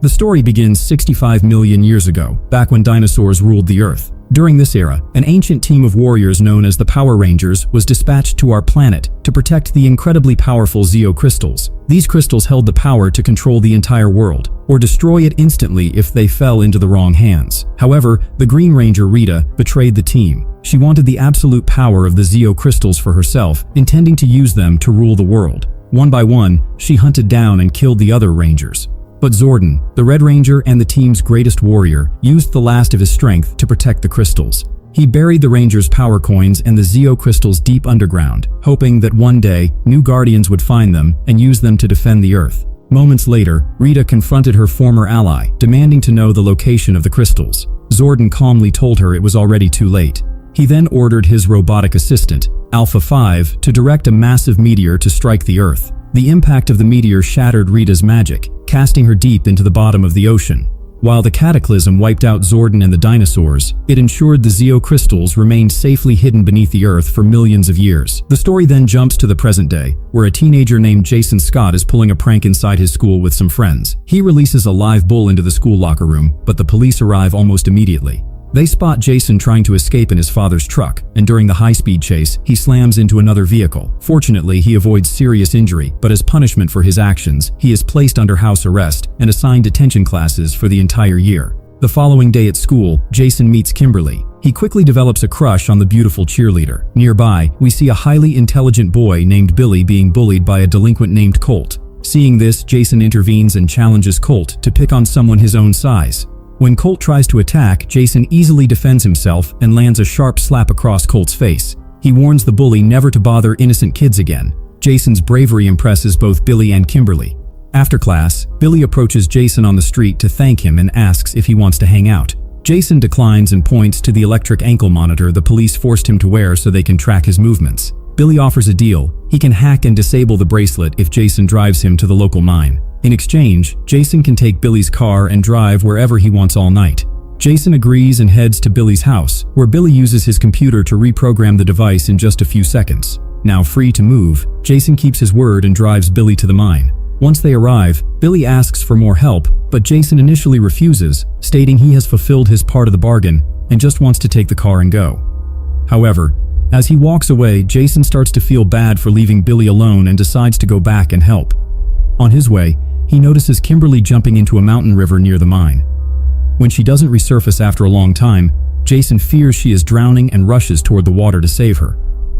The story begins 65 million years ago, back when dinosaurs ruled the Earth. During this era, an ancient team of warriors known as the Power Rangers was dispatched to our planet to protect the incredibly powerful Zeo crystals. These crystals held the power to control the entire world, or destroy it instantly if they fell into the wrong hands. However, the Green Ranger Rita betrayed the team. She wanted the absolute power of the Zeo crystals for herself, intending to use them to rule the world. One by one, she hunted down and killed the other Rangers. But Zordon, the Red Ranger and the team's greatest warrior, used the last of his strength to protect the crystals. He buried the Rangers' power coins and the Zeo crystals deep underground, hoping that one day, new Guardians would find them and use them to defend the Earth. Moments later, Rita confronted her former ally, demanding to know the location of the crystals. Zordon calmly told her it was already too late. He then ordered his robotic assistant, Alpha 5, to direct a massive meteor to strike the Earth. The impact of the meteor shattered Rita's magic, casting her deep into the bottom of the ocean. While the cataclysm wiped out Zordon and the dinosaurs, it ensured the Zeo crystals remained safely hidden beneath the Earth for millions of years. The story then jumps to the present day, where a teenager named Jason Scott is pulling a prank inside his school with some friends. He releases a live bull into the school locker room, but the police arrive almost immediately. They spot Jason trying to escape in his father's truck, and during the high-speed chase, he slams into another vehicle. Fortunately, he avoids serious injury, but as punishment for his actions, he is placed under house arrest and assigned detention classes for the entire year. The following day at school, Jason meets Kimberly. He quickly develops a crush on the beautiful cheerleader. Nearby, we see a highly intelligent boy named Billy being bullied by a delinquent named Colt. Seeing this, Jason intervenes and challenges Colt to pick on someone his own size. When Colt tries to attack, Jason easily defends himself and lands a sharp slap across Colt's face. He warns the bully never to bother innocent kids again. Jason's bravery impresses both Billy and Kimberly. After class, Billy approaches Jason on the street to thank him and asks if he wants to hang out. Jason declines and points to the electric ankle monitor the police forced him to wear so they can track his movements. Billy offers a deal. He can hack and disable the bracelet if Jason drives him to the local mine. In exchange, Jason can take Billy's car and drive wherever he wants all night. Jason agrees and heads to Billy's house, where Billy uses his computer to reprogram the device in just a few seconds. Now free to move, Jason keeps his word and drives Billy to the mine. Once they arrive, Billy asks for more help, but Jason initially refuses, stating he has fulfilled his part of the bargain and just wants to take the car and go. However, as he walks away, Jason starts to feel bad for leaving Billy alone and decides to go back and help. On his way, he notices Kimberly jumping into a mountain river near the mine. When she doesn't resurface after a long time, Jason fears she is drowning and rushes toward the water to save her.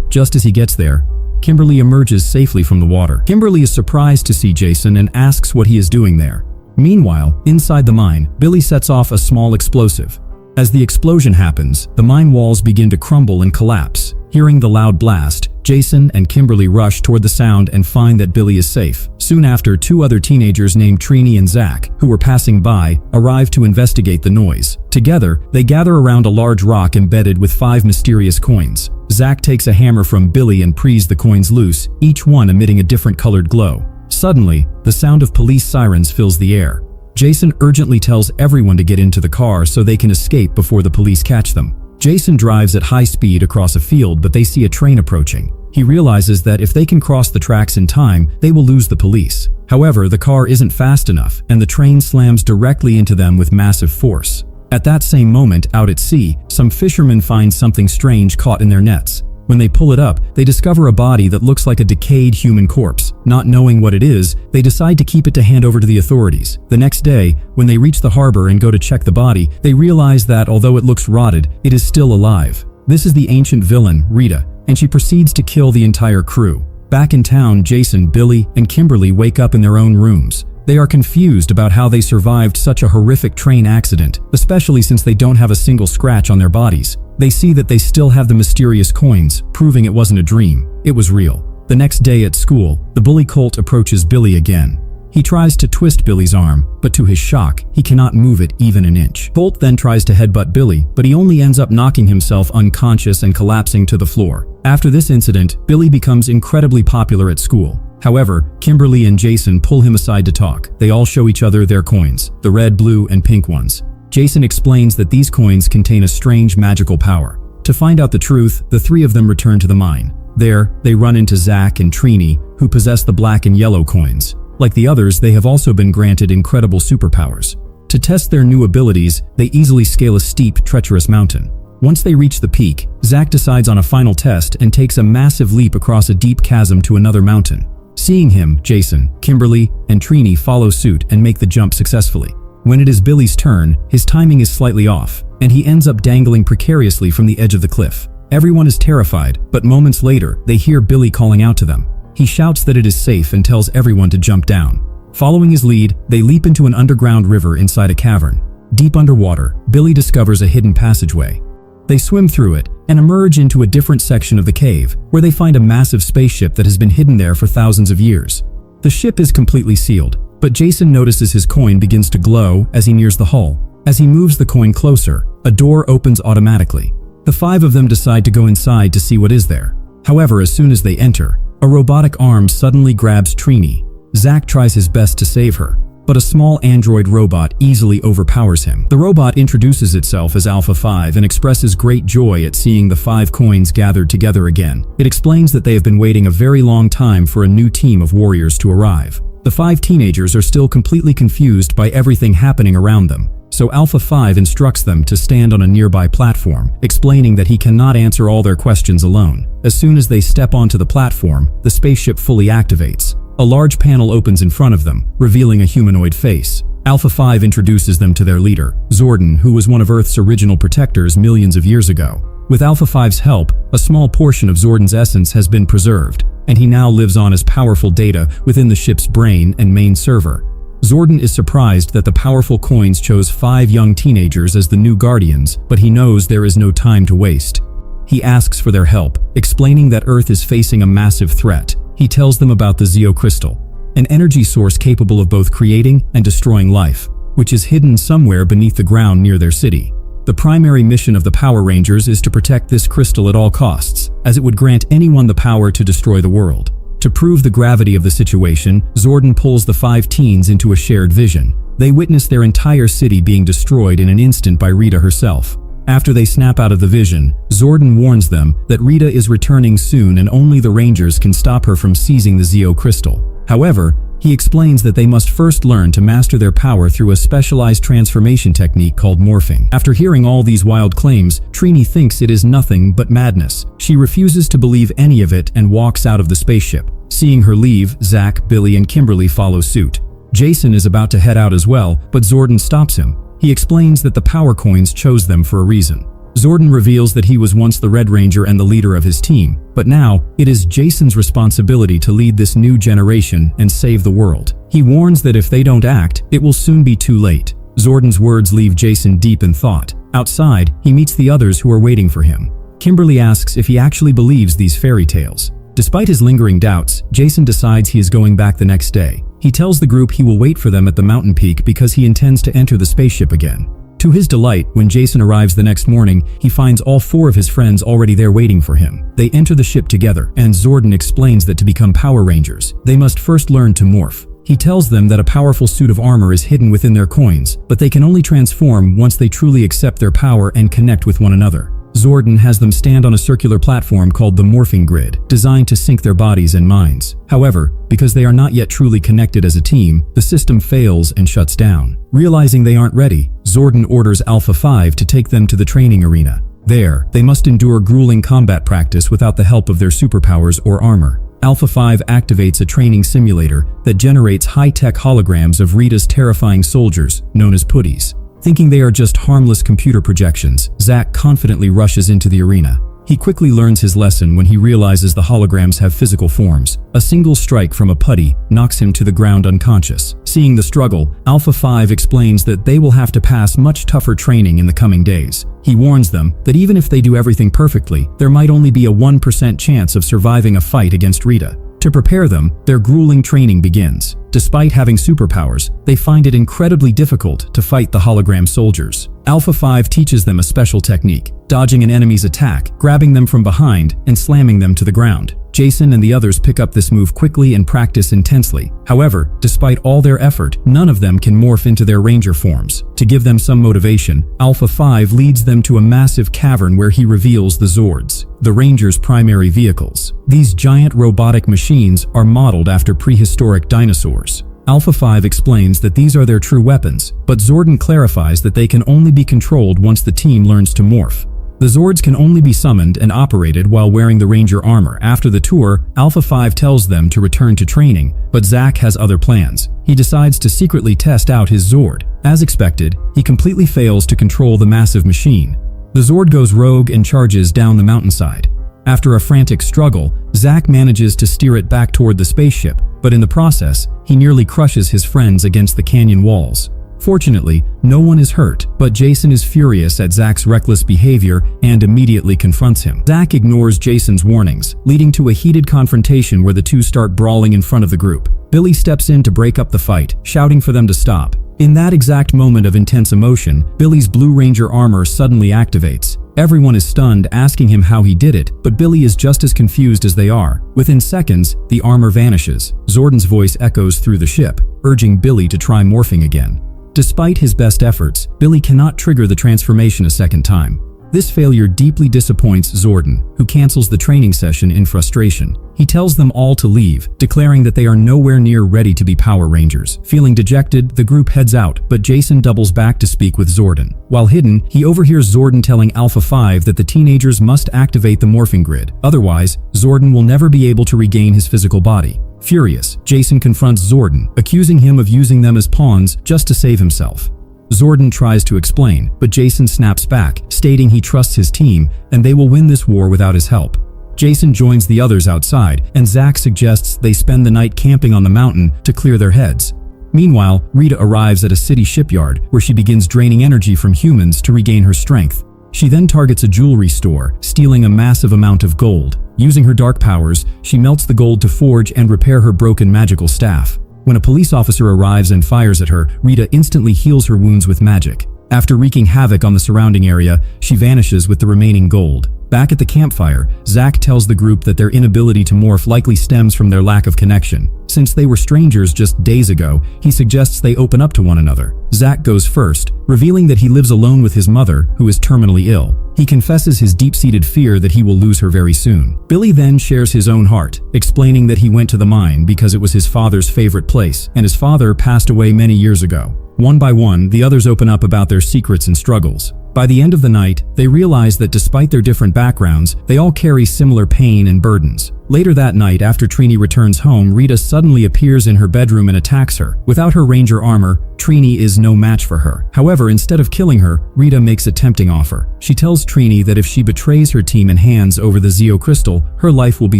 Just as he gets there, Kimberly emerges safely from the water. Kimberly is surprised to see Jason and asks what he is doing there. Meanwhile, inside the mine, Billy sets off a small explosive. As the explosion happens, the mine walls begin to crumble and collapse. Hearing the loud blast, Jason and Kimberly rush toward the sound and find that Billy is safe. Soon after, two other teenagers named Trini and Zach, who were passing by, arrive to investigate the noise. Together, they gather around a large rock embedded with 5 mysterious coins. Zach takes a hammer from Billy and prees the coins loose, each one emitting a different colored glow. Suddenly, the sound of police sirens fills the air. Jason urgently tells everyone to get into the car so they can escape before the police catch them. Jason drives at high speed across a field, but they see a train approaching. He realizes that if they can cross the tracks in time, they will lose the police. However, the car isn't fast enough, and the train slams directly into them with massive force. At that same moment, out at sea, some fishermen find something strange caught in their nets. When they pull it up, they discover a body that looks like a decayed human corpse. Not knowing what it is, they decide to keep it to hand over to the authorities. The next day, when they reach the harbor and go to check the body, they realize that although it looks rotted, it is still alive. This is the ancient villain, Rita, and she proceeds to kill the entire crew. Back in town, Jason, Billy, and Kimberly wake up in their own rooms. They are confused about how they survived such a horrific train accident, especially since they don't have a single scratch on their bodies. They see that they still have the mysterious coins, proving it wasn't a dream. It was real. The next day at school, the bully Colt approaches Billy again. He tries to twist Billy's arm, but to his shock, he cannot move it even an inch. Colt then tries to headbutt Billy, but he only ends up knocking himself unconscious and collapsing to the floor. After this incident, Billy becomes incredibly popular at school. However, Kimberly and Jason pull him aside to talk. They all show each other their coins, the red, blue, and pink ones. Jason explains that these coins contain a strange magical power. To find out the truth, the three of them return to the mine. There, they run into Zach and Trini, who possess the black and yellow coins. Like the others, they have also been granted incredible superpowers. To test their new abilities, they easily scale a steep, treacherous mountain. Once they reach the peak, Zack decides on a final test and takes a massive leap across a deep chasm to another mountain. Seeing him, Jason, Kimberly, and Trini follow suit and make the jump successfully. When it is Billy's turn, his timing is slightly off, and he ends up dangling precariously from the edge of the cliff. Everyone is terrified, but moments later, they hear Billy calling out to them. He shouts that it is safe and tells everyone to jump down. Following his lead, they leap into an underground river inside a cavern. Deep underwater, Billy discovers a hidden passageway. They swim through it and emerge into a different section of the cave, where they find a massive spaceship that has been hidden there for thousands of years. The ship is completely sealed, but Jason notices his coin begins to glow as he nears the hull. As he moves the coin closer, a door opens automatically. The five of them decide to go inside to see what is there. However, as soon as they enter, a robotic arm suddenly grabs Trini. Zack tries his best to save her, but a small android robot easily overpowers him. The robot introduces itself as Alpha 5 and expresses great joy at seeing the 5 coins gathered together again. It explains that they have been waiting a very long time for a new team of warriors to arrive. The 5 teenagers are still completely confused by everything happening around them, so Alpha 5 instructs them to stand on a nearby platform, explaining that he cannot answer all their questions alone. As soon as they step onto the platform, the spaceship fully activates. A large panel opens in front of them, revealing a humanoid face. Alpha 5 introduces them to their leader, Zordon, who was one of Earth's original protectors millions of years ago. With Alpha 5's help, a small portion of Zordon's essence has been preserved, and he now lives on as powerful data within the ship's brain and main server. Zordon is surprised that the powerful coins chose 5 young teenagers as the new guardians, but he knows there is no time to waste. He asks for their help, explaining that Earth is facing a massive threat. He tells them about the Zeo Crystal, an energy source capable of both creating and destroying life, which is hidden somewhere beneath the ground near their city. The primary mission of the Power Rangers is to protect this crystal at all costs, as it would grant anyone the power to destroy the world. To prove the gravity of the situation, Zordon pulls the 5 teens into a shared vision. They witness their entire city being destroyed in an instant by Rita herself. After they snap out of the vision, Zordon warns them that Rita is returning soon and only the Rangers can stop her from seizing the Zeo Crystal. However, he explains that they must first learn to master their power through a specialized transformation technique called morphing. After hearing all these wild claims, Trini thinks it is nothing but madness. She refuses to believe any of it and walks out of the spaceship. Seeing her leave, Zack, Billy, and Kimberly follow suit. Jason is about to head out as well, but Zordon stops him. He explains that the power coins chose them for a reason. Zordon reveals that he was once the Red Ranger and the leader of his team, but now it is Jason's responsibility to lead this new generation and save the world. He warns that if they don't act, it will soon be too late. Zordon's words leave Jason deep in thought. Outside, he meets the others who are waiting for him. Kimberly asks if he actually believes these fairy tales. Despite his lingering doubts, Jason decides he is going back the next day. He tells the group he will wait for them at the mountain peak because he intends to enter the spaceship again. To his delight, when Jason arrives the next morning, he finds all 4 of his friends already there waiting for him. They enter the ship together, and Zordon explains that to become Power Rangers, they must first learn to morph. He tells them that a powerful suit of armor is hidden within their coins, but they can only transform once they truly accept their power and connect with one another. Zordon has them stand on a circular platform called the Morphing Grid, designed to sync their bodies and minds. However, because they are not yet truly connected as a team, the system fails and shuts down. Realizing they aren't ready, Zordon orders Alpha 5 to take them to the training arena. There, they must endure grueling combat practice without the help of their superpowers or armor. Alpha 5 activates a training simulator that generates high-tech holograms of Rita's terrifying soldiers, known as putties. Thinking they are just harmless computer projections, Zack confidently rushes into the arena. He quickly learns his lesson when he realizes the holograms have physical forms. A single strike from a putty knocks him to the ground unconscious. Seeing the struggle, Alpha 5 explains that they will have to pass much tougher training in the coming days. He warns them that even if they do everything perfectly, there might only be a 1% chance of surviving a fight against Rita. To prepare them, their grueling training begins. Despite having superpowers, they find it incredibly difficult to fight the hologram soldiers. Alpha 5 teaches them a special technique, dodging an enemy's attack, grabbing them from behind, and slamming them to the ground. Jason and the others pick up this move quickly and practice intensely. However, despite all their effort, none of them can morph into their ranger forms. To give them some motivation, Alpha 5 leads them to a massive cavern where he reveals the Zords, the Rangers' primary vehicles. These giant robotic machines are modeled after prehistoric dinosaurs. Alpha 5 explains that these are their true weapons, but Zordon clarifies that they can only be controlled once the team learns to morph. The Zords can only be summoned and operated while wearing the Ranger armor. After the tour, Alpha 5 tells them to return to training, but Zack has other plans. He decides to secretly test out his Zord. As expected, he completely fails to control the massive machine. The Zord goes rogue and charges down the mountainside. After a frantic struggle, Zack manages to steer it back toward the spaceship, but in the process, he nearly crushes his friends against the canyon walls. Fortunately, no one is hurt, but Jason is furious at Zack's reckless behavior and immediately confronts him. Zack ignores Jason's warnings, leading to a heated confrontation where the two start brawling in front of the group. Billy steps in to break up the fight, shouting for them to stop. In that exact moment of intense emotion, Billy's Blue Ranger armor suddenly activates. Everyone is stunned, asking him how he did it, but Billy is just as confused as they are. Within seconds, the armor vanishes. Zordon's voice echoes through the ship, urging Billy to try morphing again. Despite his best efforts, Billy cannot trigger the transformation a second time. This failure deeply disappoints Zordon, who cancels the training session in frustration. He tells them all to leave, declaring that they are nowhere near ready to be Power Rangers. Feeling dejected, the group heads out, but Jason doubles back to speak with Zordon. While hidden, he overhears Zordon telling Alpha 5 that the teenagers must activate the morphing grid. Otherwise, Zordon will never be able to regain his physical body. Furious, Jason confronts Zordon, accusing him of using them as pawns just to save himself. Zordon tries to explain, but Jason snaps back, stating he trusts his team and they will win this war without his help. Jason joins the others outside, and Zack suggests they spend the night camping on the mountain to clear their heads. Meanwhile, Rita arrives at a city shipyard where she begins draining energy from humans to regain her strength. She then targets a jewelry store, stealing a massive amount of gold. Using her dark powers, she melts the gold to forge and repair her broken magical staff. When a police officer arrives and fires at her, Rita instantly heals her wounds with magic. After wreaking havoc on the surrounding area, she vanishes with the remaining gold. Back at the campfire, Zack tells the group that their inability to morph likely stems from their lack of connection. Since they were strangers just days ago, he suggests they open up to one another. Zack goes first, revealing that he lives alone with his mother, who is terminally ill. He confesses his deep-seated fear that he will lose her very soon. Billy then shares his own heart, explaining that he went to the mine because it was his father's favorite place, and his father passed away many years ago. One by one, the others open up about their secrets and struggles. By the end of the night, they realize that despite their different backgrounds, they all carry similar pain and burdens. Later that night, after Trini returns home, Rita suddenly appears in her bedroom and attacks her. Without her Ranger armor, Trini is no match for her. However, instead of killing her, Rita makes a tempting offer. She tells Trini that if she betrays her team and hands over the Zeo Crystal, her life will be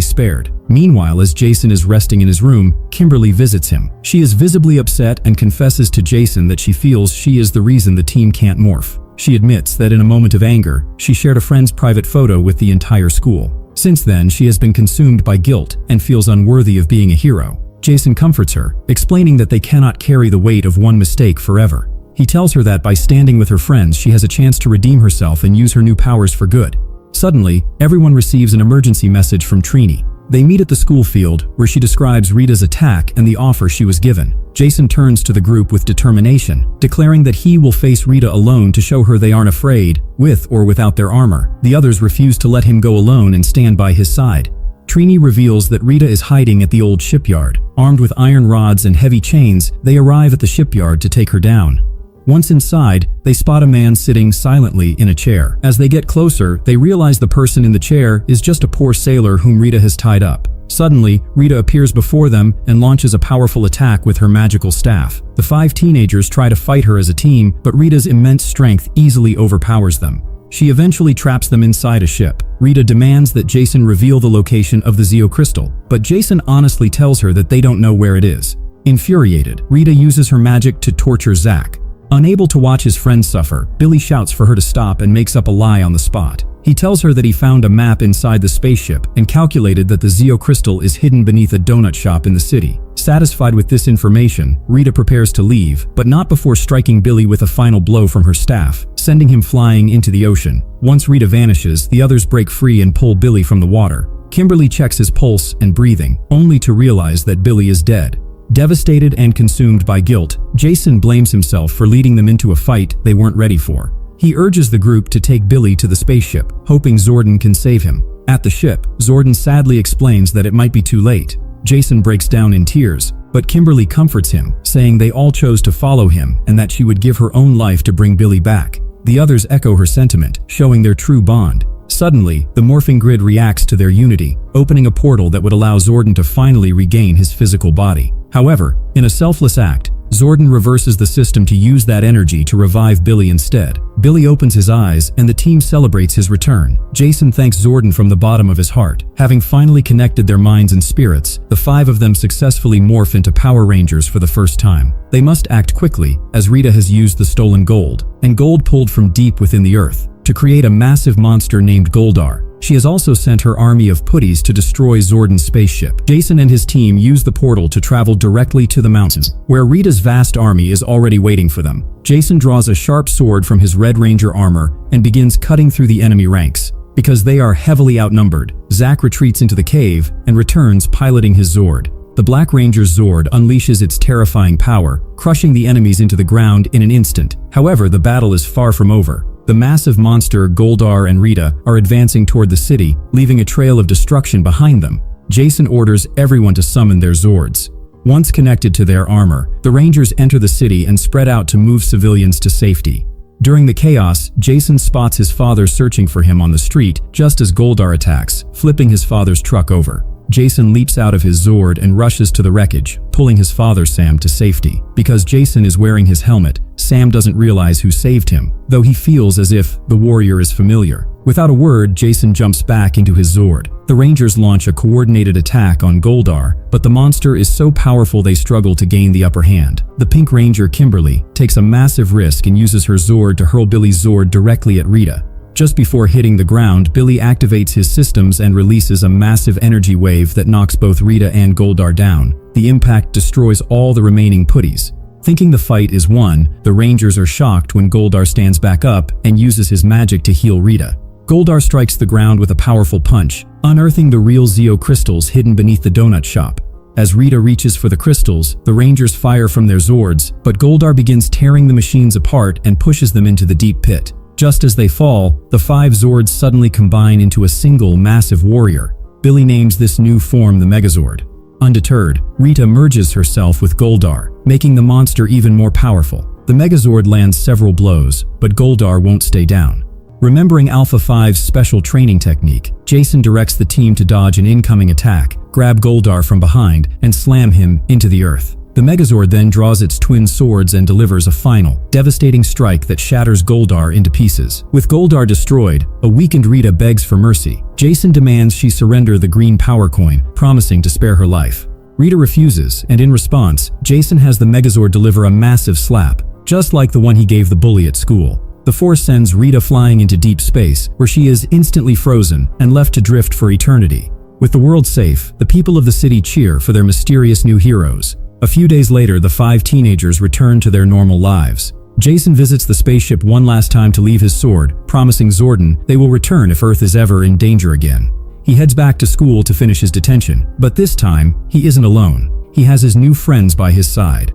spared. Meanwhile, as Jason is resting in his room, Kimberly visits him. She is visibly upset and confesses to Jason that she feels she is the reason the team can't morph. She admits that in a moment of anger, she shared a friend's private photo with the entire school. Since then, she has been consumed by guilt and feels unworthy of being a hero. Jason comforts her, explaining that they cannot carry the weight of one mistake forever. He tells her that by standing with her friends, she has a chance to redeem herself and use her new powers for good. Suddenly, everyone receives an emergency message from Trini. They meet at the school field, where she describes Rita's attack and the offer she was given. Jason turns to the group with determination, declaring that he will face Rita alone to show her they aren't afraid, with or without their armor. The others refuse to let him go alone and stand by his side. Trini reveals that Rita is hiding at the old shipyard. Armed with iron rods and heavy chains, they arrive at the shipyard to take her down. Once inside, they spot a man sitting silently in a chair. As they get closer, they realize the person in the chair is just a poor sailor whom Rita has tied up. Suddenly, Rita appears before them and launches a powerful attack with her magical staff. The 5 teenagers try to fight her as a team, but Rita's immense strength easily overpowers them. She eventually traps them inside a ship. Rita demands that Jason reveal the location of the Zeo Crystal, but Jason honestly tells her that they don't know where it is. Infuriated, Rita uses her magic to torture Zack. Unable to watch his friends suffer, Billy shouts for her to stop and makes up a lie on the spot. He tells her that he found a map inside the spaceship and calculated that the Zeo Crystal is hidden beneath a donut shop in the city. Satisfied with this information, Rita prepares to leave, but not before striking Billy with a final blow from her staff, sending him flying into the ocean. Once Rita vanishes, the others break free and pull Billy from the water. Kimberly checks his pulse and breathing, only to realize that Billy is dead. Devastated and consumed by guilt, Jason blames himself for leading them into a fight they weren't ready for. He urges the group to take Billy to the spaceship, hoping Zordon can save him. At the ship, Zordon sadly explains that it might be too late. Jason breaks down in tears. But Kimberly comforts him, saying they all chose to follow him and that she would give her own life to bring Billy back. The others echo her sentiment, showing their true bond. Suddenly, the morphing grid reacts to their unity, opening a portal that would allow Zordon to finally regain his physical body. However, in a selfless act, Zordon reverses the system to use that energy to revive Billy instead. Billy opens his eyes and the team celebrates his return. Jason thanks Zordon from the bottom of his heart. Having finally connected their minds and spirits, the 5 of them successfully morph into Power Rangers for the first time. They must act quickly, as Rita has used the stolen gold, and gold pulled from deep within the earth, to create a massive monster named Goldar. She has also sent her army of putties to destroy Zordon's spaceship. Jason and his team use the portal to travel directly to the mountains, where Rita's vast army is already waiting for them. Jason draws a sharp sword from his Red Ranger armor and begins cutting through the enemy ranks. Because they are heavily outnumbered, Zack retreats into the cave and returns piloting his Zord. The Black Ranger's Zord unleashes its terrifying power, crushing the enemies into the ground in an instant. However, the battle is far from over. The massive monster Goldar and Rita are advancing toward the city, leaving a trail of destruction behind them. Jason orders everyone to summon their Zords. Once connected to their armor, the Rangers enter the city and spread out to move civilians to safety. During the chaos, Jason spots his father searching for him on the street just as Goldar attacks, flipping his father's truck over. Jason leaps out of his Zord and rushes to the wreckage, pulling his father Sam to safety. Because Jason is wearing his helmet, Sam doesn't realize who saved him, though he feels as if the warrior is familiar. Without a word, Jason jumps back into his Zord. The Rangers launch a coordinated attack on Goldar, but the monster is so powerful they struggle to gain the upper hand. The Pink Ranger, Kimberly, takes a massive risk and uses her Zord to hurl Billy's Zord directly at Rita. Just before hitting the ground, Billy activates his systems and releases a massive energy wave that knocks both Rita and Goldar down. The impact destroys all the remaining putties. Thinking the fight is won, the Rangers are shocked when Goldar stands back up and uses his magic to heal Rita. Goldar strikes the ground with a powerful punch, unearthing the real Zeo crystals hidden beneath the donut shop. As Rita reaches for the crystals, the Rangers fire from their Zords, but Goldar begins tearing the machines apart and pushes them into the deep pit. Just as they fall, the 5 Zords suddenly combine into a single massive warrior. Billy names this new form the Megazord. Undeterred, Rita merges herself with Goldar, making the monster even more powerful. The Megazord lands several blows, but Goldar won't stay down. Remembering Alpha 5's special training technique, Jason directs the team to dodge an incoming attack, grab Goldar from behind, and slam him into the earth. The Megazord then draws its twin swords and delivers a final, devastating strike that shatters Goldar into pieces. With Goldar destroyed, a weakened Rita begs for mercy. Jason demands she surrender the green power coin, promising to spare her life. Rita refuses, and in response, Jason has the Megazord deliver a massive slap, just like the one he gave the bully at school. The force sends Rita flying into deep space, where she is instantly frozen and left to drift for eternity. With the world safe, the people of the city cheer for their mysterious new heroes. A few days later, the 5 teenagers return to their normal lives. Jason visits the spaceship one last time to leave his sword, promising Zordon they will return if Earth is ever in danger again. He heads back to school to finish his detention, but this time, he isn't alone. He has his new friends by his side.